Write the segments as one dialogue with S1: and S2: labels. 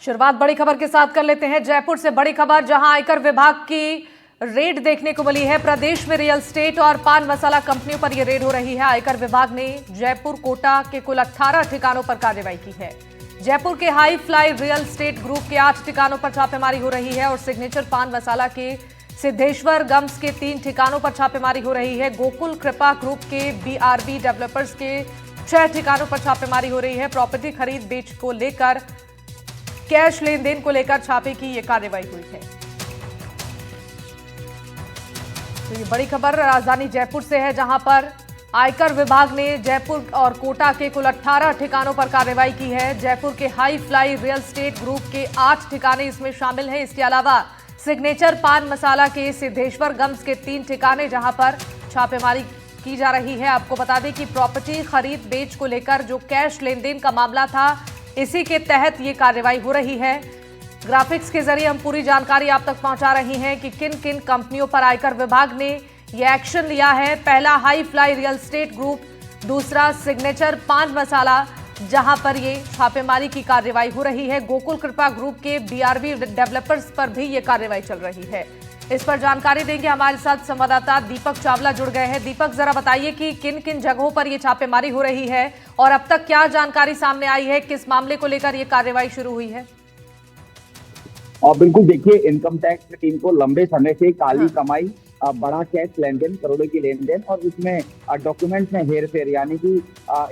S1: शुरुआत बड़ी खबर के साथ कर लेते हैं। जयपुर से बड़ी खबर, जहां आयकर विभाग की रेड देखने को मिली है। प्रदेश में रियल एस्टेट और पान मसाला कंपनियों पर यह रेड हो रही है। आयकर विभाग ने जयपुर कोटा के कुल 18 ठिकानों पर कार्रवाई की है। जयपुर के high fly real estate group के 8 ठिकानों पर छापेमारी हो रही है और सिग्नेचर पान मसाला के सिद्धेश्वर गम्स के 3 ठिकानों पर छापेमारी हो रही है। गोकुल कृपा ग्रुप के BRB डेवलपर्स के 6 ठिकानों पर छापेमारी हो रही है। प्रॉपर्टी खरीद बेच को लेकर, कैश लेन देन को लेकर छापे की यह कार्रवाई हुई है। तो ये बड़ी खबर राजधानी जयपुर से है, जहां पर आयकर विभाग ने जयपुर और कोटा के कुल 18 ठिकानों पर कार्रवाई की है। जयपुर के high fly real estate group के 8 ठिकाने इसमें शामिल हैं। इसके अलावा सिग्नेचर पान मसाला के सिद्धेश्वर गम्स के 3 ठिकाने, जहां पर छापेमारी की जा रही है। आपको बता दें कि प्रॉपर्टी खरीद बेच को लेकर जो कैश लेन देन का मामला था, इसी के तहत ये कार्रवाई हो रही है। ग्राफिक्स के जरिए हम पूरी जानकारी आप तक पहुंचा रही हैं कि किन किन कंपनियों पर आयकर विभाग ने ये एक्शन लिया है। पहला high fly real estate group, दूसरा सिग्नेचर पान मसाला, जहां पर ये छापेमारी की कार्रवाई हो रही है। गोकुल कृपा ग्रुप के BRB डेवलपर्स पर भी ये कार्रवाई चल रही है। इस पर जानकारी देंगे हमारे साथ संवाददाता दीपक चावला जुड़ गए हैं। दीपक, जरा बताइए कि किन किन जगहों पर ये छापेमारी हो रही है और अब तक क्या जानकारी सामने आई है, किस मामले को लेकर ये कार्रवाई शुरू हुई है?
S2: और बिल्कुल देखिए, इनकम टैक्स की टीम को लंबे समय से काली कमाई, बड़ा कैश लेन देन, करोड़ों की लेन देन और उसमें डॉक्यूमेंट्स में हेर फेर, यानी कि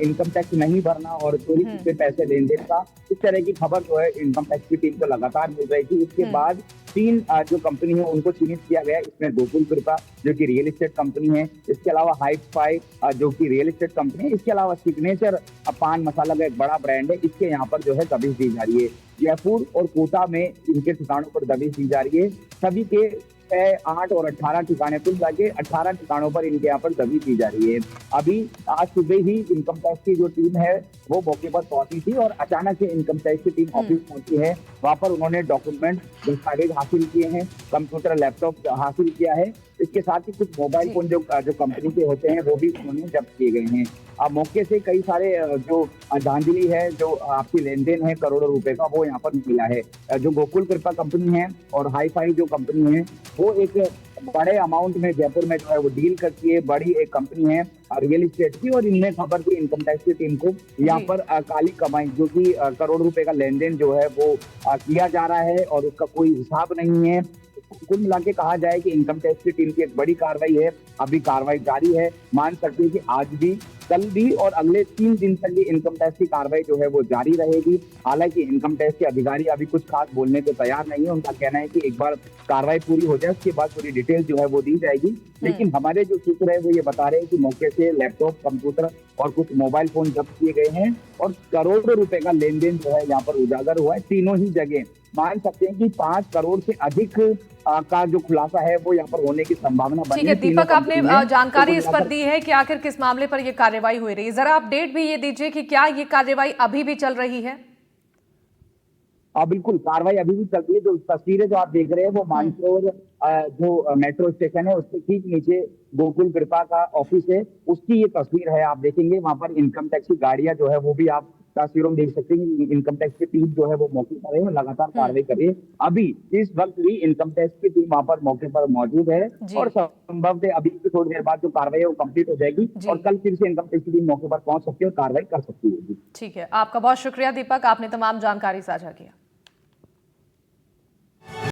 S2: इनकम टैक्स नहीं भरना और चोरी छुपे पैसे लेन देन का, इस तरह की खबर जो है इनकम टैक्स की टीम को लगातार मिल रही थी। इसके बाद 3 जो कंपनी है उनको चिन्हित किया गया। इसमें गोकुल कृपा जो कि रियल एस्टेट कंपनी है, इसके अलावा हाई फाई जो कि रियल एस्टेट कंपनी है, इसके अलावा सिग्नेचर पान मसाला का एक बड़ा ब्रांड है, इसके यहाँ पर जो है दबिश दी जा रही है। जयपुर और कोटा में इनके ठिकानों पर दबिश दी जा रही है। सभी के 8 और 18 ठिकाने, कुल मिलाके 18 ठिकानों पर इनके यहाँ पर दबिश दी जा रही है। अभी आज सुबह ही इनकम टैक्स की जो टीम है वो मौके पर पहुंची थी और अचानक से इनकम टैक्स की टीम ऑफिस पहुंची है। वहां पर उन्होंने डॉक्यूमेंट, दस्तावेज हासिल किए हैं, कंप्यूटर, लैपटॉप हासिल किया है। इसके साथ ही कुछ मोबाइल फोन जो कंपनी के होते हैं वो भी उन्होंने जब्त किए गए हैं। अब मौके से कई सारे जो धांधली है, जो आपकी लेन देन है करोड़ों रुपए का, वो यहाँ पर मिला है। जो गोकुल कृपा कंपनी है और हाई फाई जो कंपनी है, वो एक बड़े अमाउंट में जयपुर में जो है वो डील करती है। बड़ी एक कंपनी है रियल एस्टेट की और इनमें खबर थी इनकम टैक्स की टीम को यहाँ पर काली कमाई, जो कि करोड़ रुपए का लेन देन जो है वो किया जा रहा है और उसका कोई हिसाब नहीं है। कुल मिला के कहा जाए कि इनकम टैक्स की टीम की एक बड़ी कार्रवाई है। अभी कार्रवाई जारी है। मान सकते हैं कि आज भी, कल भी और अगले 3 दिन तक ये इनकम टैक्स की कार्रवाई जो है वो जारी रहेगी। हालांकि इनकम टैक्स के अधिकारी अभी कुछ खास बोलने को तैयार नहीं है। उनका कहना है कि एक बार कार्रवाई पूरी हो जाए उसके बाद पूरी डिटेल जो है वो दी जाएगी। लेकिन हमारे जो सूत्र है वो ये बता रहे हैं कि मौके से लैपटॉप, कंप्यूटर और कुछ मोबाइल फोन जब्त किए गए हैं और करोड़ों रुपए का लेन देन जो है यहाँ पर उजागर हुआ है तीनों ही जगह। मान सकते हैं कि 5 करोड़ से अधिक का जो खुलासा है वो यहाँ पर होने की संभावना बनी है।
S1: ठीक है दीपक, आपने जानकारी इस पर दी है कि आखिर किस मामले पर यह कार्रवाई हो रही है। जरा अपडेट भी ये दीजिए कि क्या ये कार्रवाई अभी भी चल रही है?
S2: बिल्कुल, कार्रवाई अभी भी चलती है। जो तस्वीरें जो आप देख रहे हैं वो मानसरोवर जो मेट्रो स्टेशन है उसके ठीक नीचे गोकुल कृपा का ऑफिस है, उसकी ये तस्वीर है। आप देखेंगे वहां पर इनकम टैक्स की गाड़ियां जो है वो भी आप तस्वीरों में देख सकते हैं। इनकम टैक्स की टीम जो है वो मौके पर है और लगातार कार्रवाई कर रही है। अभी इस वक्त भी इनकम टैक्स की टीम वहां पर मौके पर मौजूद है और संभवतः अभी थोड़ी देर बाद जो कार्रवाई है वो कंप्लीट हो जाएगी और कल फिर से इनकम टैक्स की टीम मौके पर पहुंच सकती है और कार्रवाई कर सकती है।
S1: ठीक है, आपका बहुत शुक्रिया दीपक, आपने तमाम जानकारी साझा किया।